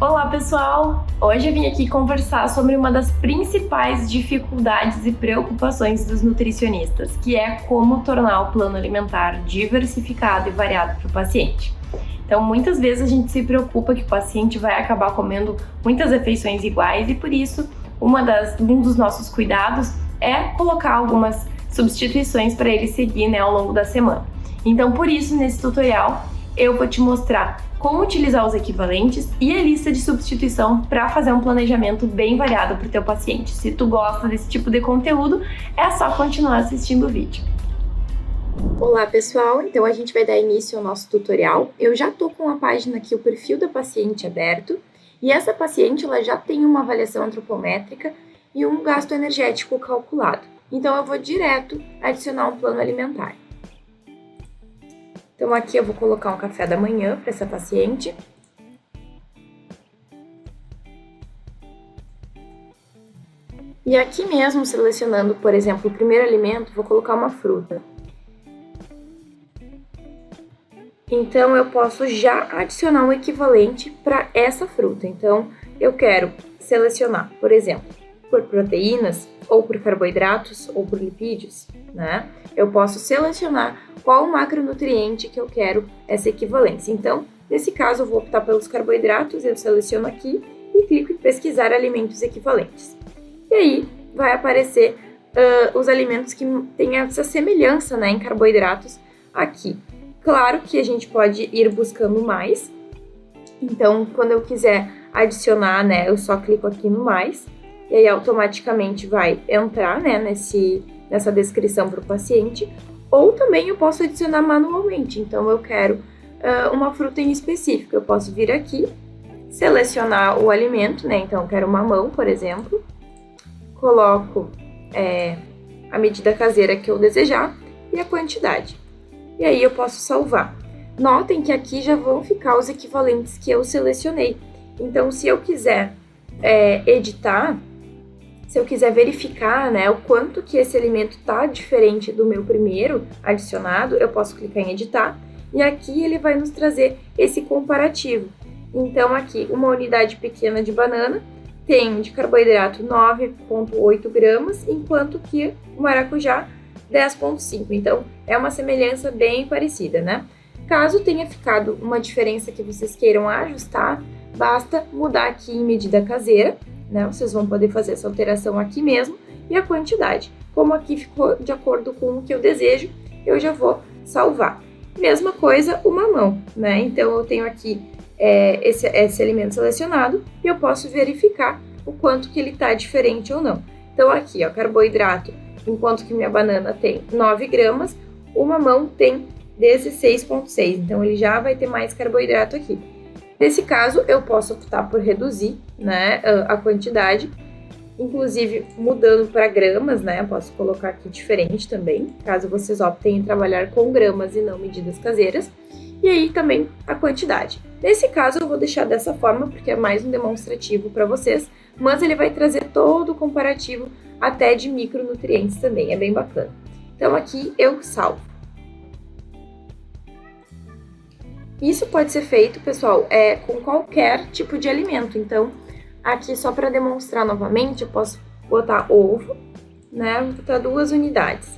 Olá, pessoal! Hoje eu vim aqui conversar sobre uma das principais dificuldades e preocupações dos nutricionistas, que é como tornar o plano alimentar diversificado e variado para o paciente. Então, muitas vezes a gente se preocupa que o paciente vai acabar comendo muitas refeições iguais e, por isso, um dos nossos cuidados é colocar algumas substituições para ele seguir, ao longo da semana. Então, por isso, nesse tutorial, eu vou te mostrar como utilizar os equivalentes e a lista de substituição para fazer um planejamento bem variado para o teu paciente. Se tu gosta desse tipo de conteúdo, é só continuar assistindo o vídeo. Olá, pessoal! Então a gente vai dar início ao nosso tutorial. Eu já estou com a página aqui, o perfil da paciente aberto, e essa paciente ela já tem uma avaliação antropométrica e um gasto energético calculado. Então eu vou direto adicionar um plano alimentar. Então aqui eu vou colocar um café da manhã para essa paciente. E aqui mesmo, selecionando, por exemplo, o primeiro alimento, vou colocar uma fruta. Então eu posso já adicionar um equivalente para essa fruta. Então eu quero selecionar, por exemplo, por proteínas, ou por carboidratos, ou por lipídios, né? Eu posso selecionar qual o macronutriente que eu quero essa equivalência. Então, nesse caso, eu vou optar pelos carboidratos, eu seleciono aqui e clico em pesquisar alimentos equivalentes. E aí, vai aparecer os alimentos que têm essa semelhança, em carboidratos aqui. Claro que a gente pode ir buscando mais. Então, quando eu quiser adicionar, eu só clico aqui no mais. E aí, automaticamente vai entrar, nessa descrição para o paciente. Ou também eu posso adicionar manualmente. Então, eu quero uma fruta em específico. Eu posso vir aqui, selecionar o alimento, Então, eu quero mamão, por exemplo. Coloco a medida caseira que eu desejar e a quantidade. E aí, eu posso salvar. Notem que aqui já vão ficar os equivalentes que eu selecionei. Então, se eu quiser editar, se eu quiser verificar, o quanto que esse alimento está diferente do meu primeiro adicionado, eu posso clicar em editar e aqui ele vai nos trazer esse comparativo. Então aqui, uma unidade pequena de banana tem de carboidrato 9,8 gramas, enquanto que o maracujá 10,5. Então é uma semelhança bem parecida, Caso tenha ficado uma diferença que vocês queiram ajustar, basta mudar aqui em medida caseira. Vocês vão poder fazer essa alteração aqui mesmo e a quantidade. Como aqui ficou de acordo com o que eu desejo, eu já vou salvar. Mesma coisa o mamão, Então eu tenho aqui esse alimento selecionado e eu posso verificar o quanto que ele está diferente ou não. Então aqui, carboidrato, enquanto que minha banana tem 9 gramas, o mamão tem 16,6. Então ele já vai ter mais carboidrato aqui. Nesse caso, eu posso optar por reduzir, a quantidade, inclusive mudando para gramas, Eu posso colocar aqui diferente também, caso vocês optem em trabalhar com gramas e não medidas caseiras. E aí também a quantidade. Nesse caso, eu vou deixar dessa forma, porque é mais um demonstrativo para vocês, mas ele vai trazer todo o comparativo até de micronutrientes também, é bem bacana. Então aqui eu salvo. Isso pode ser feito, pessoal, com qualquer tipo de alimento. Então, aqui só para demonstrar novamente, eu posso botar ovo, Vou botar 2 unidades.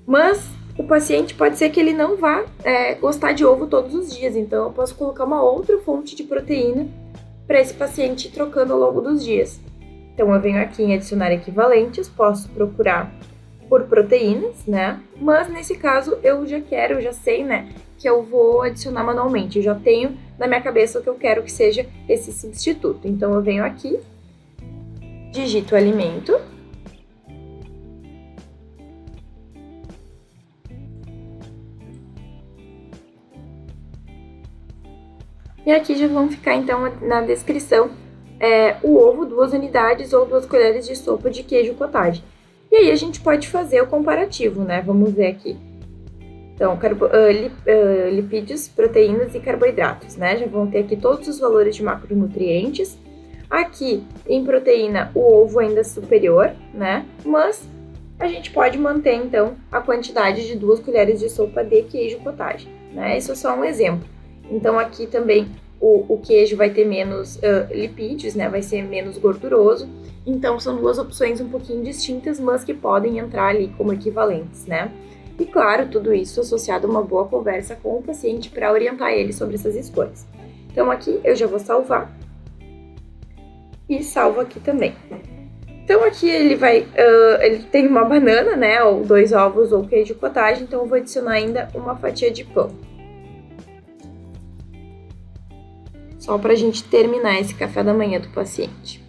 Mas o paciente pode ser que ele não vá gostar de ovo todos os dias. Então, eu posso colocar uma outra fonte de proteína para esse paciente ir trocando ao longo dos dias. Então, eu venho aqui em adicionar equivalentes, posso procurar por proteínas, Mas nesse caso, eu já sei, que eu vou adicionar manualmente. Eu já tenho na minha cabeça o que eu quero que seja esse substituto. Então, eu venho aqui, digito o alimento. E aqui já vão ficar, então, na descrição, o ovo, 2 unidades ou 2 colheres de sopa de queijo cottage. E aí, a gente pode fazer o comparativo, Vamos ver aqui. Então, lipídios, proteínas e carboidratos, Já vão ter aqui todos os valores de macronutrientes. Aqui, em proteína, o ovo ainda é superior, Mas a gente pode manter, então, a quantidade de 2 colheres de sopa de queijo cottage, Isso é só um exemplo. Então, aqui também o queijo vai ter menos lipídios, né? Vai ser menos gorduroso. Então, são duas opções um pouquinho distintas, mas que podem entrar ali como equivalentes, né? E claro, tudo isso associado a uma boa conversa com o paciente para orientar ele sobre essas escolhas. Então, aqui eu já vou salvar e salvo aqui também. Então, aqui ele tem uma banana, né? Ou 2 ovos ou queijo cottage, então eu vou adicionar ainda uma fatia de pão. Só para a gente terminar esse café da manhã do paciente.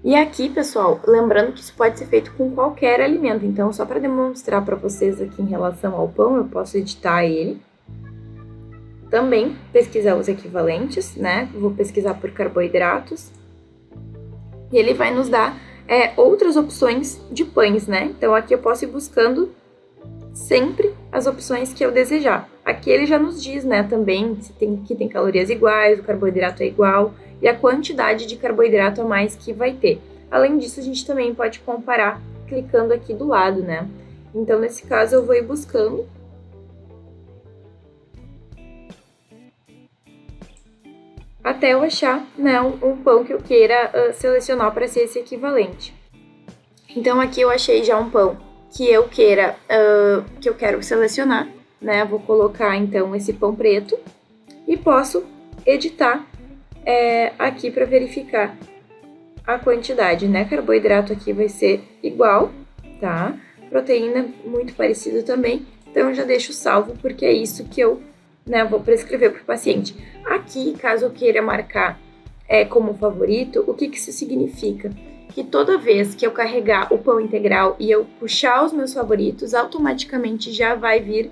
E aqui, pessoal, lembrando que isso pode ser feito com qualquer alimento. Então, só para demonstrar para vocês aqui em relação ao pão, eu posso editar ele. Também pesquisar os equivalentes, né? Vou pesquisar por carboidratos. E ele vai nos dar outras opções de pães, né? Então, aqui eu posso ir buscando sempre as opções que eu desejar. Aqui ele já nos diz, né, também que tem calorias iguais, o carboidrato é igual e a quantidade de carboidrato a mais que vai ter. Além disso, a gente também pode comparar clicando aqui do lado, né? Então, nesse caso, eu vou ir buscando até eu achar, né, um pão que eu queira selecionar para ser esse equivalente. Então, aqui eu achei já um pão que eu quero selecionar, né? Vou colocar, então, esse pão preto e posso editar aqui para verificar a quantidade, né? Carboidrato aqui vai ser igual, tá? Proteína muito parecido também, então eu já deixo salvo porque é isso que eu vou prescrever para o paciente. Aqui, caso eu queira marcar como favorito, o que isso significa? Que toda vez que eu carregar o pão integral e eu puxar os meus favoritos, automaticamente já vai vir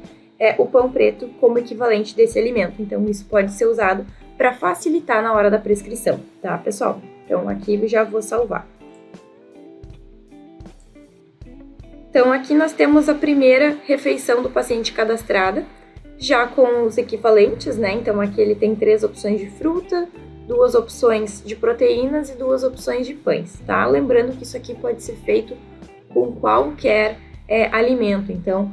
o pão preto como equivalente desse alimento. Então, isso pode ser usado para facilitar na hora da prescrição, tá, pessoal? Então, aqui eu já vou salvar. Então, aqui nós temos a primeira refeição do paciente cadastrada, já com os equivalentes, né? Então, aqui ele tem 3 opções de fruta, 2 opções de proteínas e 2 opções de pães, tá? Lembrando que isso aqui pode ser feito com qualquer alimento. Então,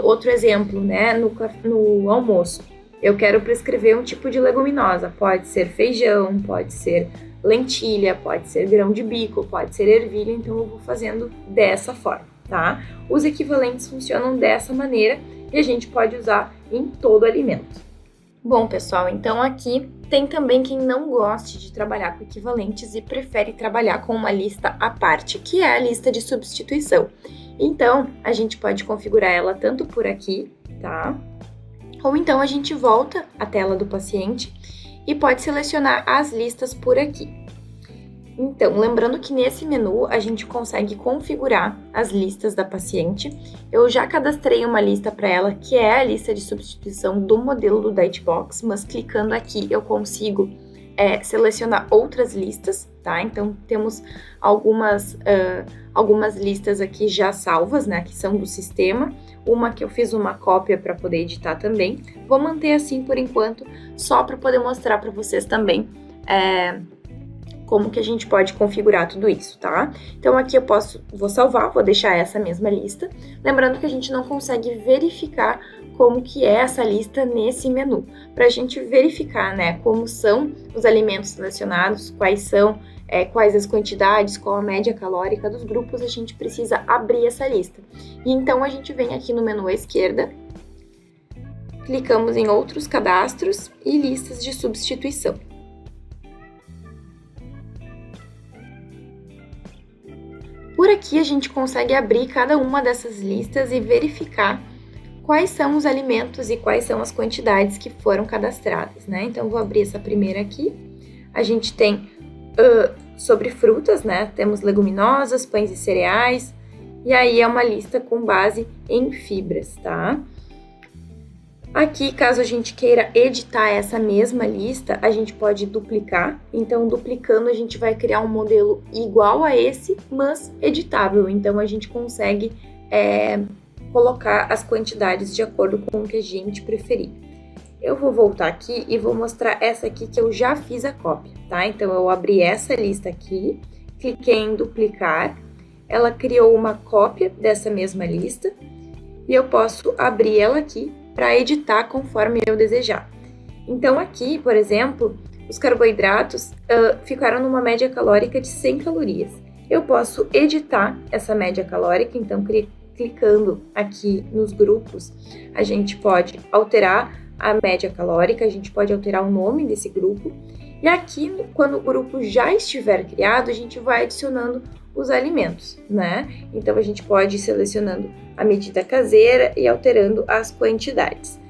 outro exemplo, né? No almoço, eu quero prescrever um tipo de leguminosa. Pode ser feijão, pode ser lentilha, pode ser grão de bico, pode ser ervilha. Então, eu vou fazendo dessa forma, tá? Os equivalentes funcionam dessa maneira e a gente pode usar em todo alimento. Bom, pessoal, então aqui tem também quem não goste de trabalhar com equivalentes e prefere trabalhar com uma lista à parte, que é a lista de substituição. Então, a gente pode configurar ela tanto por aqui, tá? Ou então a gente volta à tela do paciente e pode selecionar as listas por aqui. Então, lembrando que nesse menu a gente consegue configurar as listas da paciente. Eu já cadastrei uma lista para ela, que é a lista de substituição do modelo do Dietbox, mas clicando aqui eu consigo selecionar outras listas, tá? Então, temos algumas listas aqui já salvas, né, que são do sistema. Uma que eu fiz uma cópia para poder editar também. Vou manter assim por enquanto, só para poder mostrar para vocês também como que a gente pode configurar tudo isso, tá? Então, aqui eu vou salvar, vou deixar essa mesma lista. Lembrando que a gente não consegue verificar como que é essa lista nesse menu. Para a gente verificar, né, como são os alimentos selecionados, quais as quantidades, qual a média calórica dos grupos, a gente precisa abrir essa lista. E então, a gente vem aqui no menu à esquerda, clicamos em outros cadastros e listas de substituição. Por aqui a gente consegue abrir cada uma dessas listas e verificar quais são os alimentos e quais são as quantidades que foram cadastradas, né? Então, vou abrir essa primeira aqui. A gente tem sobre frutas, né? Temos leguminosas, pães e cereais. E aí é uma lista com base em fibras, tá? Aqui, caso a gente queira editar essa mesma lista, a gente pode duplicar. Então, duplicando, a gente vai criar um modelo igual a esse, mas editável. Então, a gente consegue colocar as quantidades de acordo com o que a gente preferir. Eu vou voltar aqui e vou mostrar essa aqui que eu já fiz a cópia, tá? Então, eu abri essa lista aqui, cliquei em duplicar ela criou uma cópia dessa mesma lista e eu posso abrir ela aqui para editar conforme eu desejar. Então aqui, por exemplo, os carboidratos ficaram numa média calórica de 100 calorias. Eu posso editar essa média calórica, então clicando aqui nos grupos, a gente pode alterar a média calórica, a gente pode alterar o nome desse grupo. E aqui, quando o grupo já estiver criado, a gente vai adicionando os alimentos, né? Então a gente pode ir selecionando a medida caseira e alterando as quantidades.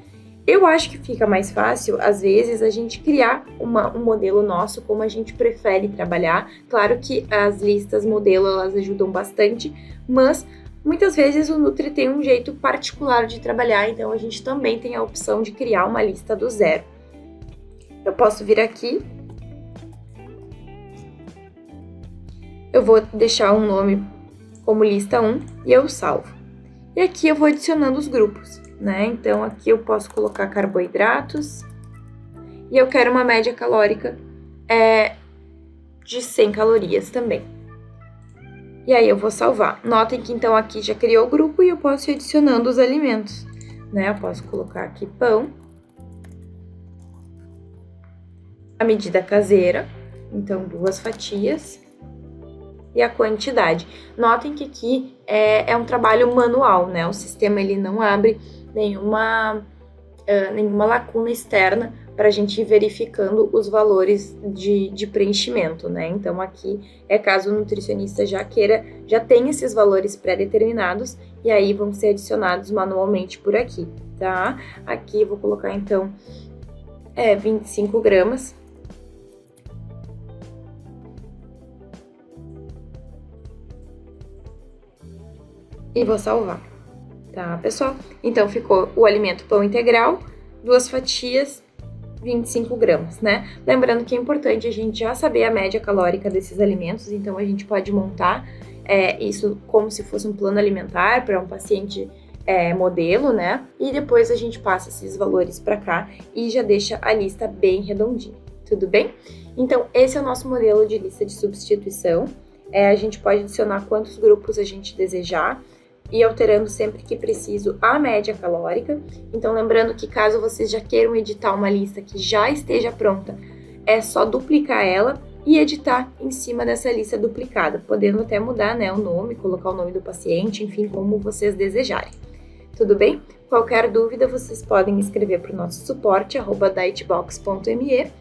Eu acho que fica mais fácil, às vezes, a gente criar um modelo nosso, como a gente prefere trabalhar. Claro que as listas modelo, elas ajudam bastante, mas muitas vezes o Nutri tem um jeito particular de trabalhar, então a gente também tem a opção de criar uma lista do zero. Eu posso vir aqui, eu vou deixar um nome como lista 1 e eu salvo. E aqui eu vou adicionando os grupos, né? Então aqui eu posso colocar carboidratos e eu quero uma média calórica de 100 calorias também. E aí eu vou salvar. Notem que então aqui já criou o grupo e eu posso ir adicionando os alimentos, né? Eu posso colocar aqui pão, a medida caseira, então 2 fatias, e a quantidade. Notem que aqui é um trabalho manual, né? O sistema ele não abre nenhuma lacuna externa para a gente ir verificando os valores de preenchimento, né? Então aqui é caso o nutricionista já tenha esses valores pré-determinados e aí vão ser adicionados manualmente por aqui, tá? Aqui eu vou colocar então 25 gramas. E vou salvar, tá, pessoal? Então, ficou o alimento pão integral, 2 fatias, 25 gramas, né? Lembrando que é importante a gente já saber a média calórica desses alimentos, então a gente pode montar isso como se fosse um plano alimentar para um paciente modelo, né? E depois a gente passa esses valores para cá e já deixa a lista bem redondinha, tudo bem? Então, esse é o nosso modelo de lista de substituição. A gente pode adicionar quantos grupos a gente desejar, e alterando sempre que preciso a média calórica. Então, lembrando que caso vocês já queiram editar uma lista que já esteja pronta, é só duplicar ela e editar em cima dessa lista duplicada, podendo até mudar, né, o nome, colocar o nome do paciente, enfim, como vocês desejarem. Tudo bem? Qualquer dúvida, vocês podem escrever para o nosso suporte, @dietbox.me,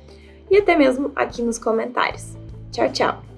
e até mesmo aqui nos comentários. Tchau, tchau!